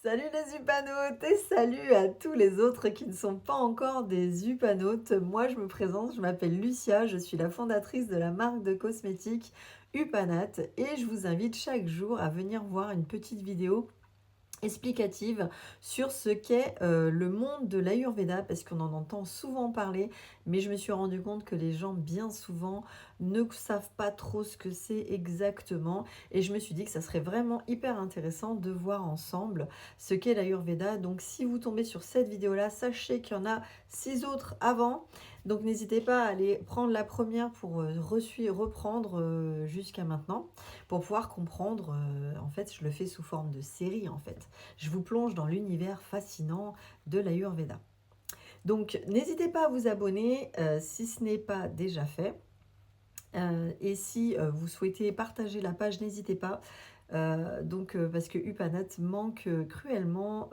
Salut les upanotes et salut à tous les autres qui ne sont pas encore des upanotes. Moi je me présente, je m'appelle Lucia, je suis la fondatrice de la marque de cosmétiques Upanat et je vous invite chaque jour à venir voir une petite vidéo explicative sur ce qu'est le monde de l'Ayurveda parce qu'on en entend souvent parler, mais je me suis rendu compte que les gens bien souvent ne savent pas trop ce que c'est exactement et je me suis dit que ça serait vraiment hyper intéressant de voir ensemble ce qu'est l'Ayurveda. Donc si vous tombez sur cette vidéo là, sachez qu'il y en a 6 autres avant, donc n'hésitez pas à aller prendre la première pour reprendre jusqu'à maintenant pour pouvoir comprendre. En fait, je le fais sous forme de série en fait. Je vous plonge dans l'univers fascinant de l'Ayurveda. Donc, n'hésitez pas à vous abonner si ce n'est pas déjà fait. Et si vous souhaitez partager la page, n'hésitez pas. Parce que Upanat manque cruellement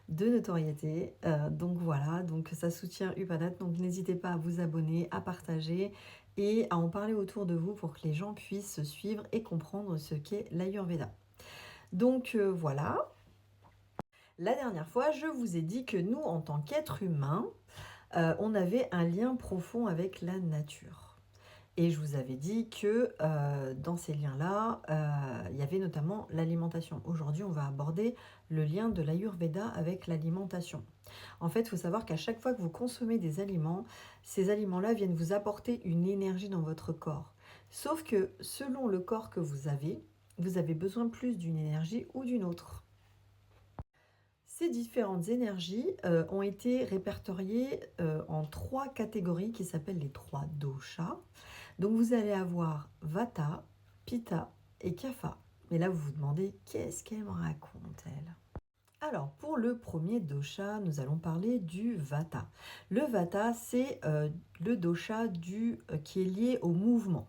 de notoriété. Donc voilà, donc ça soutient Upanat. Donc n'hésitez pas à vous abonner, à partager et à en parler autour de vous pour que les gens puissent suivre et comprendre ce qu'est l'Ayurveda. Donc voilà. La dernière fois, je vous ai dit que nous, en tant qu'êtres humains, on avait un lien profond avec la nature. Et je vous avais dit que dans ces liens-là, il y avait notamment l'alimentation. Aujourd'hui, on va aborder le lien de l'Ayurveda avec l'alimentation. En fait, il faut savoir qu'à chaque fois que vous consommez des aliments, ces aliments-là viennent vous apporter une énergie dans votre corps. Sauf que selon le corps que vous avez besoin plus d'une énergie ou d'une autre. Ces différentes énergies ont été répertoriées en 3 catégories qui s'appellent les 3 doshas. Donc vous allez avoir Vata, Pitta et Kapha. Mais là vous vous demandez qu'est-ce qu'elle me raconte elle. Alors pour le premier dosha, nous allons parler du Vata. Le Vata c'est le dosha qui est lié au mouvement.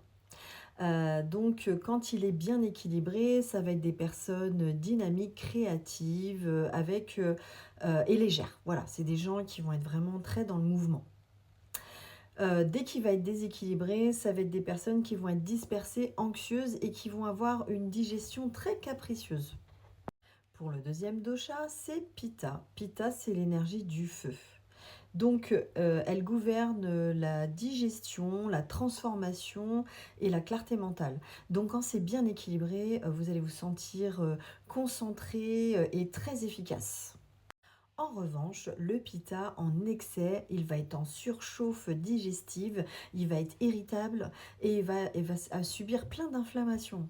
Donc, quand il est bien équilibré, ça va être des personnes dynamiques, créatives, et légères. Voilà, c'est des gens qui vont être vraiment très dans le mouvement. Dès qu'il va être déséquilibré, ça va être des personnes qui vont être dispersées, anxieuses et qui vont avoir une digestion très capricieuse. Pour le deuxième dosha, c'est Pitta. Pitta, c'est l'énergie du feu. Donc, elle gouverne la digestion, la transformation et la clarté mentale. Donc, quand c'est bien équilibré, vous allez vous sentir concentré et très efficace. En revanche, le pitta en excès, il va être en surchauffe digestive, il va être irritable et il va subir plein d'inflammations.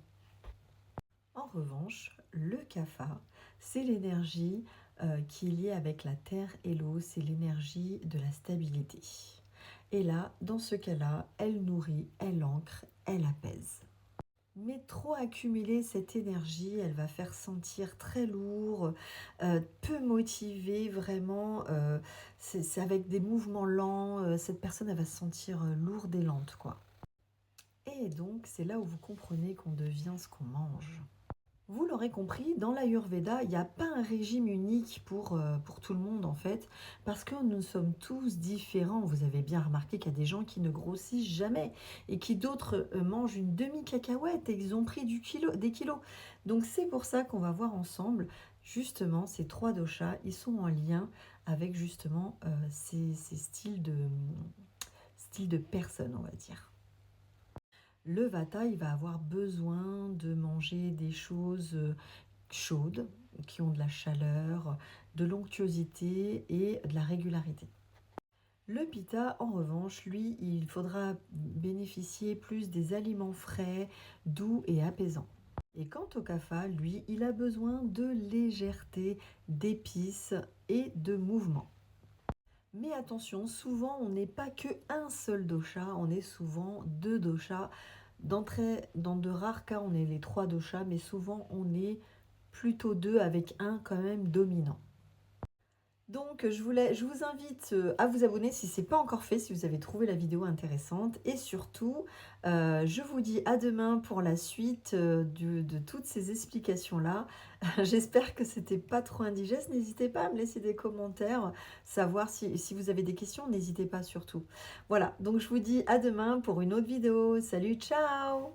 En revanche, le kapha, c'est l'énergie qui est liée avec la terre et l'eau, c'est l'énergie de la stabilité. Et là, dans ce cas-là, elle nourrit, elle ancre, elle apaise. Mais trop accumuler cette énergie, elle va faire sentir très lourd, peu motivé, vraiment. C'est avec des mouvements lents. Cette personne, elle va se sentir lourde et lente, quoi. Et donc, c'est là où vous comprenez qu'on devient ce qu'on mange. Vous l'aurez compris, dans l'Ayurveda, il n'y a pas un régime unique pour tout le monde en fait, parce que nous sommes tous différents. Vous avez bien remarqué qu'il y a des gens qui ne grossissent jamais et qui d'autres mangent une demi-cacahuète et ils ont pris des kilos. Donc c'est pour ça qu'on va voir ensemble justement ces 3 doshas. Ils sont en lien avec justement ces styles de personnes, on va dire. Le vata, il va avoir besoin de manger des choses chaudes, qui ont de la chaleur, de l'onctuosité et de la régularité. Le pitta, en revanche, lui, il faudra bénéficier plus des aliments frais, doux et apaisants. Et quant au kapha, lui, il a besoin de légèreté, d'épices et de mouvement. Mais attention, souvent on n'est pas que un seul dosha, on est souvent 2 doshas. Dans de rares cas, on est les 3 doshas, mais souvent on est plutôt 2 avec un quand même dominant. Donc je vous invite à vous abonner si ce n'est pas encore fait, si vous avez trouvé la vidéo intéressante. Et surtout, je vous dis à demain pour la suite de toutes ces explications-là. J'espère que c'était pas trop indigeste. N'hésitez pas à me laisser des commentaires, savoir si vous avez des questions, n'hésitez pas surtout. Voilà, donc je vous dis à demain pour une autre vidéo. Salut, ciao!